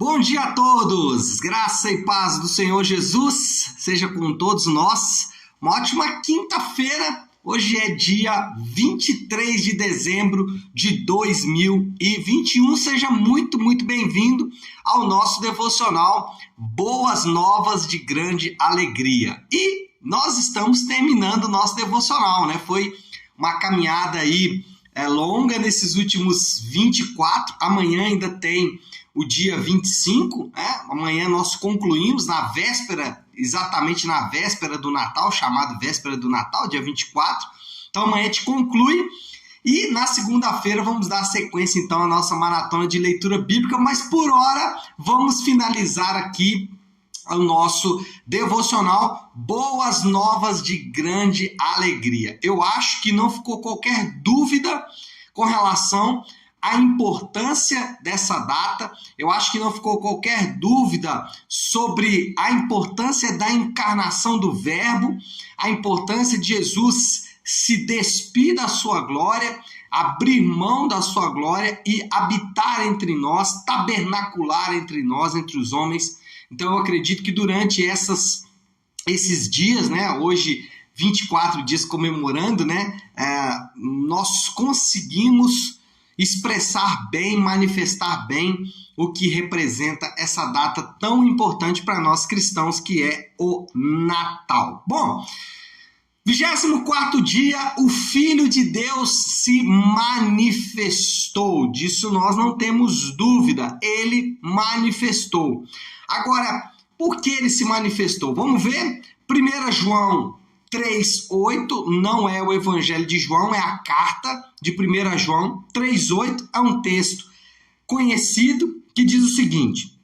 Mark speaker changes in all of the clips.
Speaker 1: Bom dia a todos, graça e paz do Senhor Jesus seja com todos nós. Uma ótima quinta-feira, hoje é dia 23 de dezembro de 2021. Seja muito bem-vindo ao nosso devocional Boas Novas de Grande Alegria. E nós estamos terminando o nosso devocional, né? Foi uma caminhada aí longa nesses últimos 24, amanhã ainda tem o dia 25, né? Amanhã nós concluímos exatamente na véspera do Natal, chamado véspera do Natal, dia 24. Então amanhã a gente conclui e na segunda-feira vamos dar sequência então à nossa maratona de leitura bíblica, mas por hora vamos finalizar aqui o nosso devocional Boas Novas de Grande Alegria. Eu acho que não ficou qualquer dúvida com relação a importância dessa data. Eu acho que não ficou qualquer dúvida sobre a importância da encarnação do Verbo, a importância de Jesus se despir da sua glória, abrir mão da sua glória e habitar entre nós, tabernacular entre nós, entre os homens. Então eu acredito que durante esses dias, né, hoje 24 dias comemorando, né, nós conseguimos expressar bem, manifestar bem o que representa essa data tão importante para nós cristãos, que é o Natal. Bom, 24º dia, o Filho de Deus se manifestou. Disso nós não temos dúvida, ele manifestou. Agora, por que ele se manifestou? Vamos ver? 1 João 3,8 não é o Evangelho de João, é a carta de 1 João 3,8, é um texto conhecido que diz o seguinte: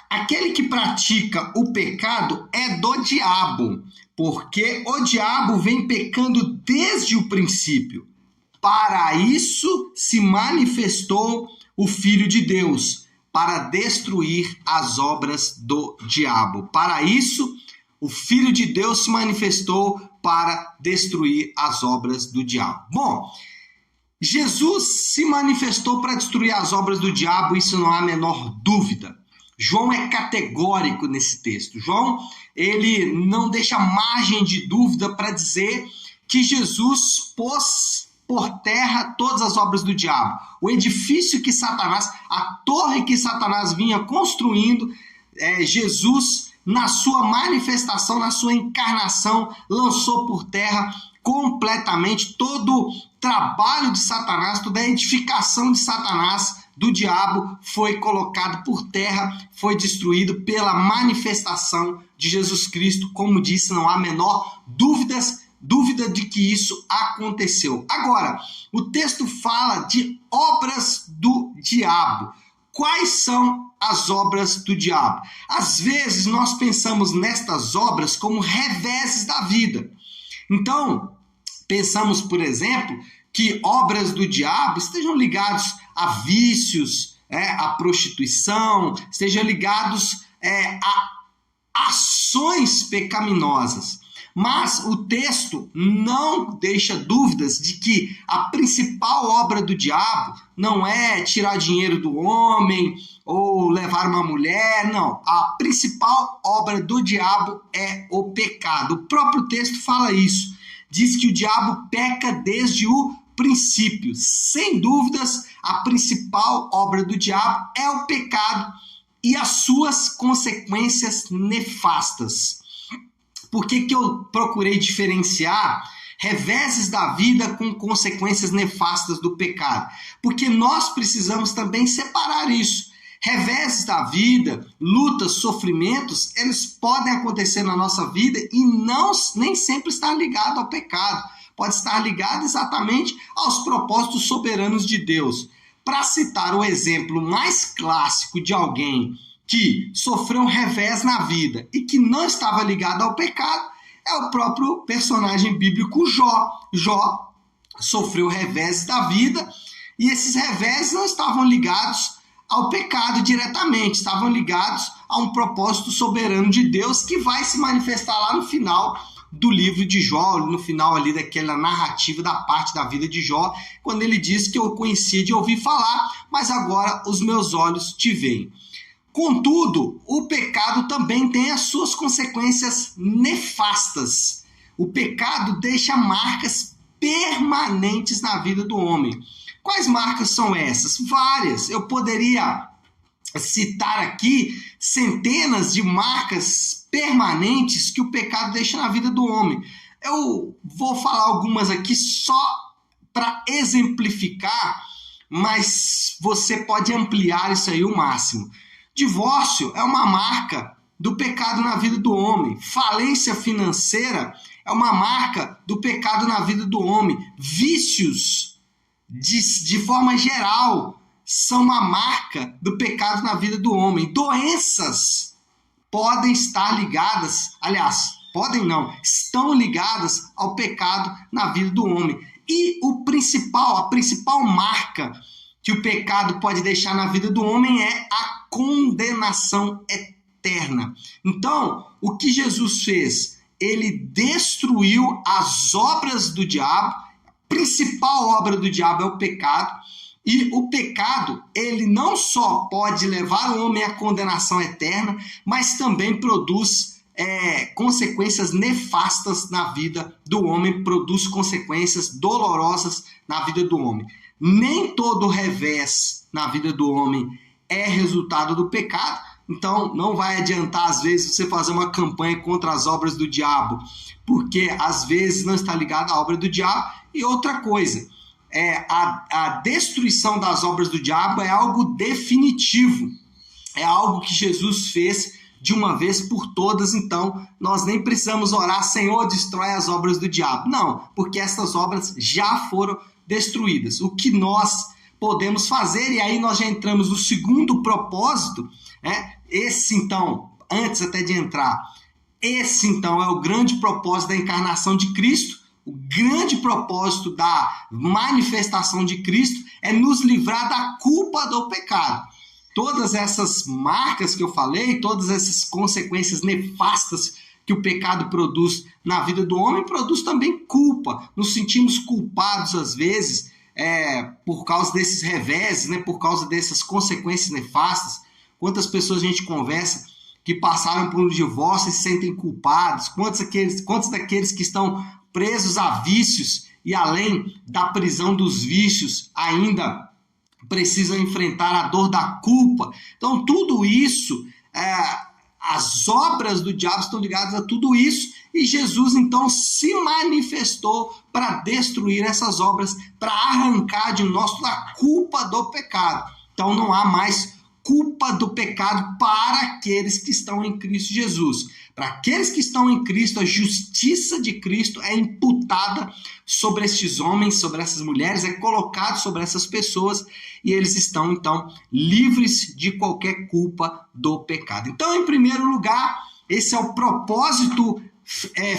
Speaker 1: aquele que pratica o pecado é do diabo, porque o diabo vem pecando desde o princípio. Para isso se manifestou o Filho de Deus, para destruir as obras do diabo. Para isso o Filho de Deus se manifestou para destruir as obras do diabo. Bom, Jesus se manifestou para destruir as obras do diabo, isso não há a menor dúvida. João é categórico nesse texto. João, ele não deixa margem de dúvida para dizer que Jesus pôs por terra todas as obras do diabo. O edifício que Satanás, a torre que Satanás vinha construindo, Jesus, na sua manifestação, na sua encarnação, lançou por terra completamente todo o trabalho de Satanás, toda a edificação de Satanás, do diabo, foi colocado por terra, foi destruído pela manifestação de Jesus Cristo. Como disse, não há a menor dúvida de que isso aconteceu. Agora, o texto fala de obras do diabo. Quais são as obras do diabo? Às vezes nós pensamos nestas obras como reveses da vida. Então, pensamos, por exemplo, que obras do diabo estejam ligados a vícios, a prostituição, estejam ligados a ações pecaminosas. Mas o texto não deixa dúvidas de que a principal obra do diabo não é tirar dinheiro do homem ou levar uma mulher, não. A principal obra do diabo é o pecado. O próprio texto fala isso. Diz que o diabo peca desde o princípio. Sem dúvidas, a principal obra do diabo é o pecado e as suas consequências nefastas. Por que eu procurei diferenciar reveses da vida com consequências nefastas do pecado? Porque nós precisamos também separar isso. Reveses da vida, lutas, sofrimentos, eles podem acontecer na nossa vida e nem sempre estar ligado ao pecado. Pode estar ligado exatamente aos propósitos soberanos de Deus. Para citar o exemplo mais clássico de alguém que sofreu um revés na vida e que não estava ligado ao pecado, é o próprio personagem bíblico Jó. Jó sofreu revés da vida e esses revés não estavam ligados ao pecado diretamente, estavam ligados a um propósito soberano de Deus que vai se manifestar lá no final do livro de Jó, no final ali daquela narrativa da parte da vida de Jó, quando ele diz que eu conhecia de ouvir falar, mas agora os meus olhos te veem. Contudo, o pecado também tem as suas consequências nefastas. O pecado deixa marcas permanentes na vida do homem. Quais marcas são essas? Várias. Eu poderia citar aqui centenas de marcas permanentes que o pecado deixa na vida do homem. Eu vou falar algumas aqui só para exemplificar, mas você pode ampliar isso aí ao máximo. Divórcio é uma marca do pecado na vida do homem. Falência financeira é uma marca do pecado na vida do homem. Vícios, de forma geral, são uma marca do pecado na vida do homem. Doenças podem estar ligadas, aliás, podem não, estão ligadas ao pecado na vida do homem. E a principal marca que o pecado pode deixar na vida do homem é a condenação eterna. Então, o que Jesus fez? Ele destruiu as obras do diabo. A principal obra do diabo é o pecado. E o pecado, ele não só pode levar o homem à condenação eterna, mas também produz consequências nefastas na vida do homem, produz consequências dolorosas na vida do homem. Nem todo revés na vida do homem é resultado do pecado, então não vai adiantar às vezes você fazer uma campanha contra as obras do diabo, porque às vezes não está ligado à obra do diabo. E outra coisa, a destruição das obras do diabo é algo definitivo, é algo que Jesus fez de uma vez por todas. Então nós nem precisamos orar, Senhor, destrói as obras do diabo. Não, porque essas obras já foram destruídas. O que nós podemos fazer, e aí nós já entramos no segundo propósito, esse então, antes até de entrar, esse então é o grande propósito da encarnação de Cristo. O grande propósito da manifestação de Cristo é nos livrar da culpa do pecado. Todas essas marcas que eu falei, todas essas consequências nefastas que o pecado produz na vida do homem, produz também culpa. Nos sentimos culpados às vezes por causa desses reveses, por causa dessas consequências nefastas. Quantas pessoas a gente conversa que passaram por um divórcio e se sentem culpados? Quantos daqueles que estão presos a vícios e além da prisão dos vícios ainda precisam enfrentar a dor da culpa? Então tudo isso, as obras do diabo estão ligadas a tudo isso, e Jesus então se manifestou para destruir essas obras, para arrancar de nós toda a culpa do pecado. Então não há mais culpa do pecado para aqueles que estão em Cristo Jesus. Para aqueles que estão em Cristo, a justiça de Cristo é imputada sobre estes homens, sobre essas mulheres, é colocado sobre essas pessoas, e eles estão, então, livres de qualquer culpa do pecado. Então, em primeiro lugar, esse é o propósito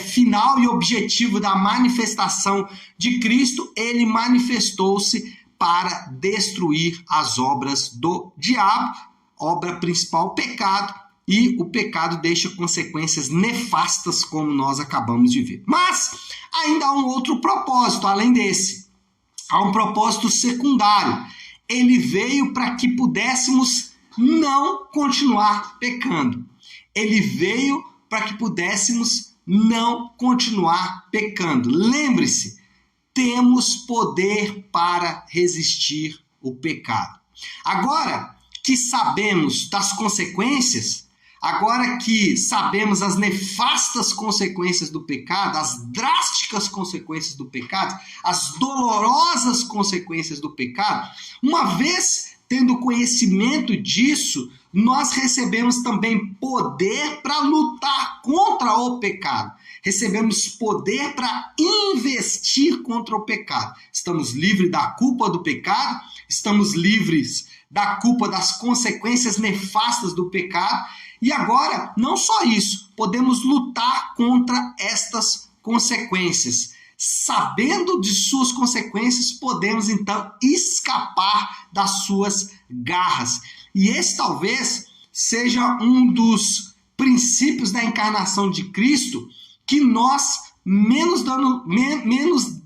Speaker 1: final e objetivo da manifestação de Cristo. Ele manifestou-se para destruir as obras do diabo, obra principal, o pecado, e o pecado deixa consequências nefastas, como nós acabamos de ver. Mas ainda há um outro propósito, além desse. Há um propósito secundário. Ele veio para que pudéssemos não continuar pecando. Ele veio para que pudéssemos não continuar pecando. Lembre-se, temos poder para resistir o pecado. Agora que sabemos das consequências, agora que sabemos as nefastas consequências do pecado, as drásticas consequências do pecado, as dolorosas consequências do pecado, uma vez tendo conhecimento disso, nós recebemos também poder para lutar contra o pecado. Recebemos poder para investir contra o pecado. Estamos livres da culpa do pecado, estamos livres da culpa das consequências nefastas do pecado. E agora, não só isso, podemos lutar contra estas consequências. Sabendo de suas consequências, podemos então escapar das suas garras. E esse talvez seja um dos princípios da encarnação de Cristo que nós menos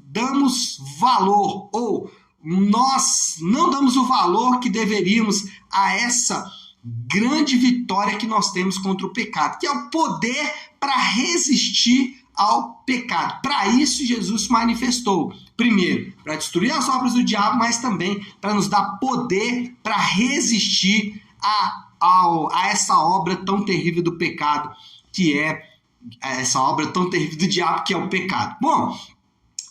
Speaker 1: damos valor, ou nós não damos o valor que deveríamos a essa grande vitória que nós temos contra o pecado, que é o poder para resistir ao pecado. Para isso, Jesus se manifestou. Primeiro, para destruir as obras do diabo, mas também para nos dar poder para resistir a essa obra tão terrível do pecado, que é essa obra tão terrível do diabo, que é o pecado. Bom,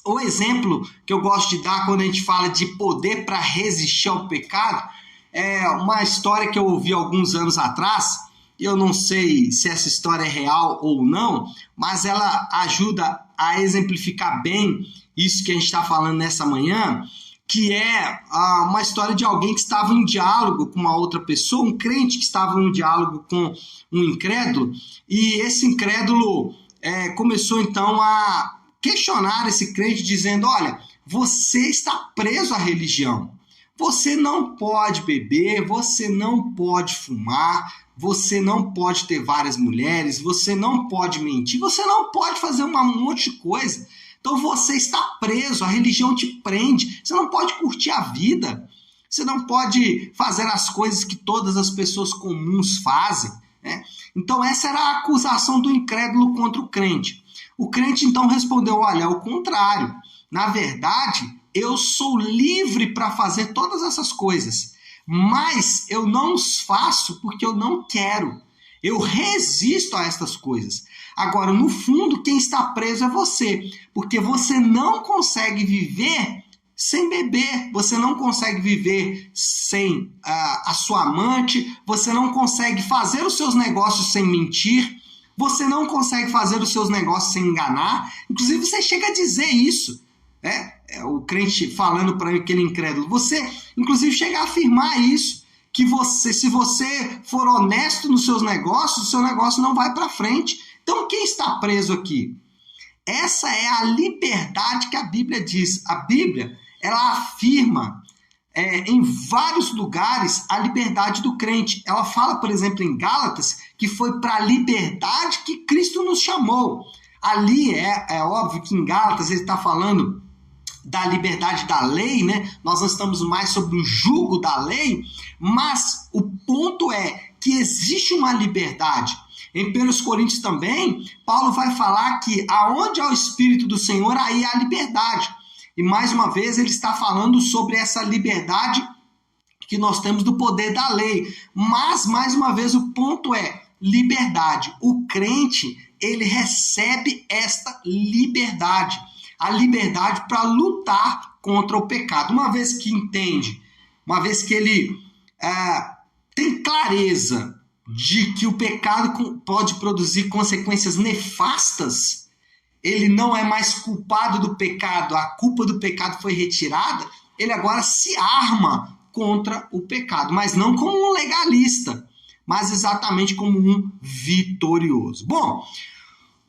Speaker 1: o exemplo que eu gosto de dar quando a gente fala de poder para resistir ao pecado é uma história que eu ouvi alguns anos atrás. Eu não sei se essa história é real ou não, mas ela ajuda a exemplificar bem isso que a gente está falando nessa manhã, que é uma história de alguém que estava em diálogo com uma outra pessoa, um crente que estava em diálogo com um incrédulo, e esse incrédulo começou então a questionar esse crente, dizendo: olha, você está preso à religião, você não pode beber, você não pode fumar, você não pode ter várias mulheres, você não pode mentir, você não pode fazer um monte de coisa. Então você está preso, a religião te prende, você não pode curtir a vida, você não pode fazer as coisas que todas as pessoas comuns fazem, né? Então essa era a acusação do incrédulo contra o crente. O crente então respondeu: olha, é o contrário. Na verdade, eu sou livre para fazer todas essas coisas, mas eu não os faço porque eu não quero. Eu resisto a estas coisas. Agora, no fundo, quem está preso é você, porque você não consegue viver sem beber, você não consegue viver sem a sua amante, você não consegue fazer os seus negócios sem mentir, você não consegue fazer os seus negócios sem enganar. Inclusive, você chega a dizer isso, o crente falando para aquele incrédulo. Você, inclusive, chega a afirmar isso, que você, se você for honesto nos seus negócios, o seu negócio não vai para frente. Então, quem está preso aqui? Essa é a liberdade que a Bíblia diz. A Bíblia, ela afirma em vários lugares a liberdade do crente. Ela fala, por exemplo, em Gálatas, que foi para a liberdade que Cristo nos chamou. Ali é óbvio que em Gálatas ele está falando da liberdade da lei, né? Nós não estamos mais sob o jugo da lei, mas o ponto é que existe uma liberdade. Em 1 Coríntios também, Paulo vai falar que aonde há o Espírito do Senhor, aí há liberdade. E mais uma vez ele está falando sobre essa liberdade que nós temos do poder da lei. Mas, mais uma vez, o ponto é liberdade. O crente, ele recebe esta liberdade. A liberdade para lutar contra o pecado. Uma vez que entende, uma vez que ele tem clareza de que o pecado pode produzir consequências nefastas, ele não é mais culpado do pecado, a culpa do pecado foi retirada, ele agora se arma contra o pecado, mas não como um legalista, mas exatamente como um vitorioso. Bom,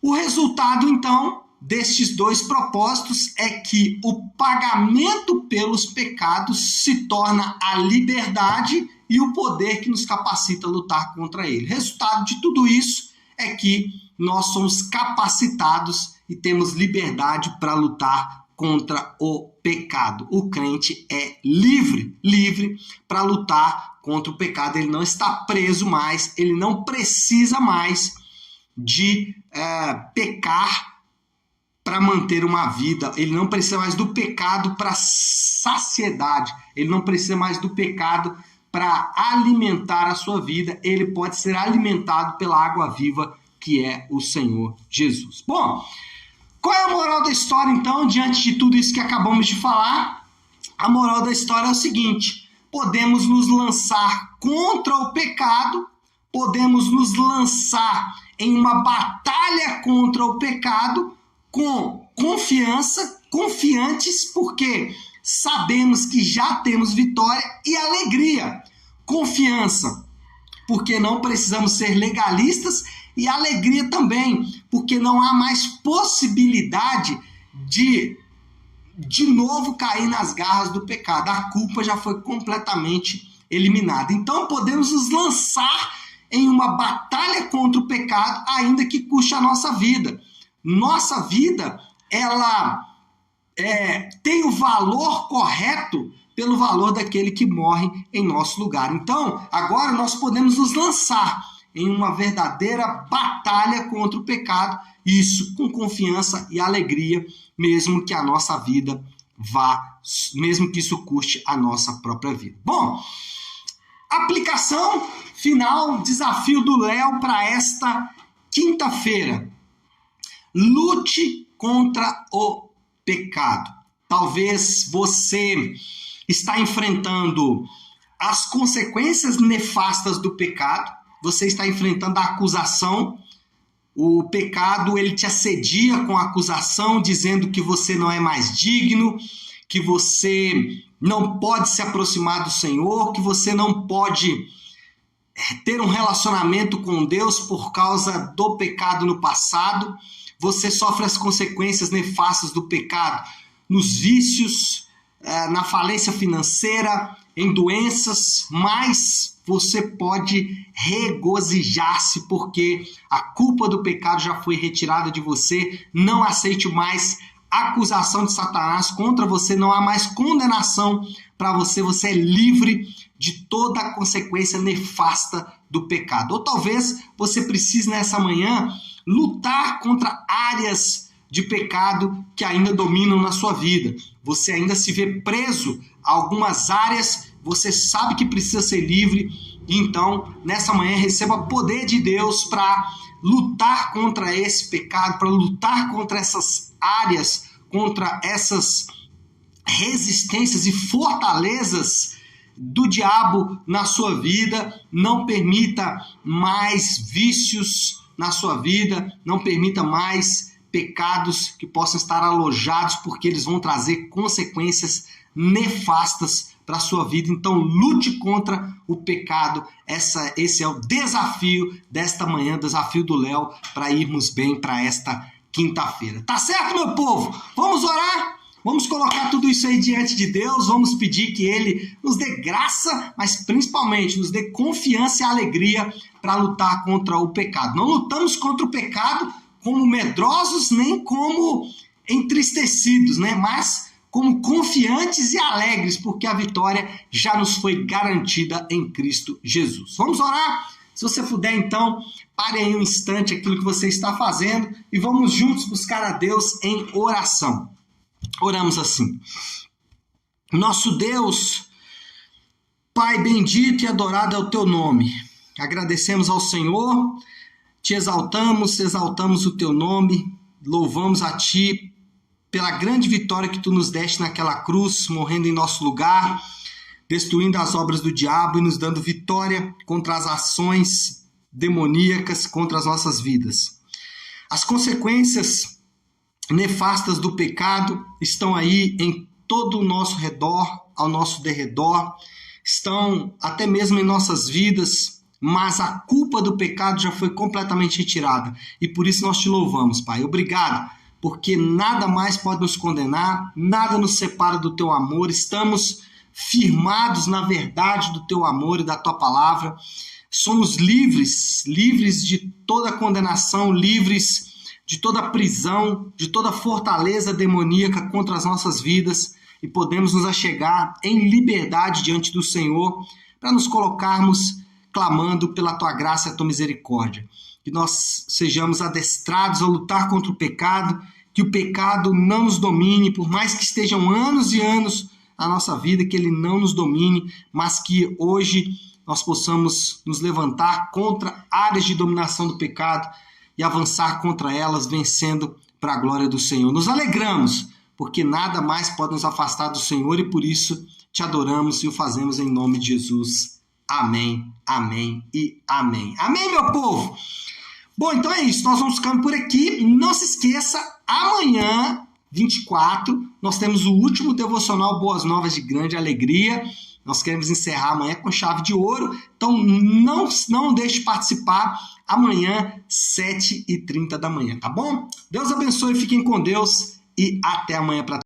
Speaker 1: o resultado, então, destes dois propósitos é que o pagamento pelos pecados se torna a liberdade e o poder que nos capacita a lutar contra ele. O resultado de tudo isso é que nós somos capacitados e temos liberdade para lutar contra o pecado. O crente é livre para lutar contra o pecado. Ele não está preso mais, ele não precisa mais de pecar para manter uma vida, ele não precisa mais do pecado para saciedade, ele não precisa mais do pecado para alimentar a sua vida, ele pode ser alimentado pela água viva que é o Senhor Jesus. Bom, qual é a moral da história então, diante de tudo isso que acabamos de falar? A moral da história é o seguinte: podemos nos lançar contra o pecado, podemos nos lançar em uma batalha contra o pecado com confiança, confiantes, porque sabemos que já temos vitória, e alegria. Confiança, porque não precisamos ser legalistas, e alegria também, porque não há mais possibilidade de novo cair nas garras do pecado. A culpa já foi completamente eliminada. Então podemos nos lançar em uma batalha contra o pecado, ainda que custe a nossa vida. Nossa vida, ela tem o valor correto pelo valor daquele que morre em nosso lugar. Então, agora nós podemos nos lançar em uma verdadeira batalha contra o pecado, isso com confiança e alegria, mesmo que a nossa vida mesmo que isso custe a nossa própria vida. Bom, aplicação final, desafio do Léo para esta quinta-feira. Lute contra o pecado. Talvez você está enfrentando as consequências nefastas do pecado, você está enfrentando a acusação. O pecado, ele te assedia com a acusação, dizendo que você não é mais digno, que você não pode se aproximar do Senhor, que você não pode ter um relacionamento com Deus por causa do pecado no passado. Você sofre as consequências nefastas do pecado nos vícios, na falência financeira, em doenças, mas você pode regozijar-se porque a culpa do pecado já foi retirada de você. Não aceite mais acusação de Satanás contra você, não há mais condenação para você, você é livre de toda a consequência nefasta do pecado. Ou talvez você precise nessa manhã lutar contra áreas de pecado que ainda dominam na sua vida. Você ainda se vê preso a algumas áreas, você sabe que precisa ser livre, então nessa manhã receba poder de Deus para lutar contra esse pecado, para lutar contra essas áreas, contra essas resistências e fortalezas do diabo na sua vida. Não permita mais vícios na sua vida, não permita mais pecados que possam estar alojados, porque eles vão trazer consequências nefastas para a sua vida. Então lute contra o pecado. Esse é o desafio desta manhã, desafio do Léo, para irmos bem para esta quinta-feira. Tá certo, meu povo? Vamos orar? Vamos colocar tudo isso aí diante de Deus, vamos pedir que Ele nos dê graça, mas principalmente nos dê confiança e alegria para lutar contra o pecado. Não lutamos contra o pecado como medrosos, nem como entristecidos, né? Mas como confiantes e alegres, porque a vitória já nos foi garantida em Cristo Jesus. Vamos orar? Se você puder, então, pare aí um instante aquilo que você está fazendo e vamos juntos buscar a Deus em oração. Oramos assim: nosso Deus, Pai bendito e adorado é o teu nome. Agradecemos ao Senhor, te exaltamos o teu nome, louvamos a ti pela grande vitória que tu nos deste naquela cruz, morrendo em nosso lugar, destruindo as obras do diabo e nos dando vitória contra as ações demoníacas contra as nossas vidas. As consequências nefastas do pecado estão aí em todo o nosso redor, ao nosso derredor, estão até mesmo em nossas vidas, mas a culpa do pecado já foi completamente retirada e por isso nós te louvamos, Pai. Obrigado, porque nada mais pode nos condenar, nada nos separa do teu amor, estamos firmados na verdade do teu amor e da tua palavra, somos livres de toda condenação, livres de toda prisão, de toda fortaleza demoníaca contra as nossas vidas e podemos nos achegar em liberdade diante do Senhor para nos colocarmos clamando pela tua graça e a tua misericórdia. Que nós sejamos adestrados a lutar contra o pecado, que o pecado não nos domine, por mais que estejam anos e anos na nossa vida, que ele não nos domine, mas que hoje nós possamos nos levantar contra áreas de dominação do pecado e avançar contra elas, vencendo para a glória do Senhor. Nos alegramos, porque nada mais pode nos afastar do Senhor e por isso te adoramos e o fazemos em nome de Jesus. Amém, amém e amém. Amém, meu povo? Bom, então é isso. Nós vamos ficando por aqui. Não se esqueça, amanhã, 24, nós temos o último devocional Boas Novas de Grande Alegria. Nós queremos encerrar amanhã com chave de ouro. Então não deixe de participar. Amanhã, 7h30 da manhã, tá bom? Deus abençoe, fiquem com Deus e até amanhã para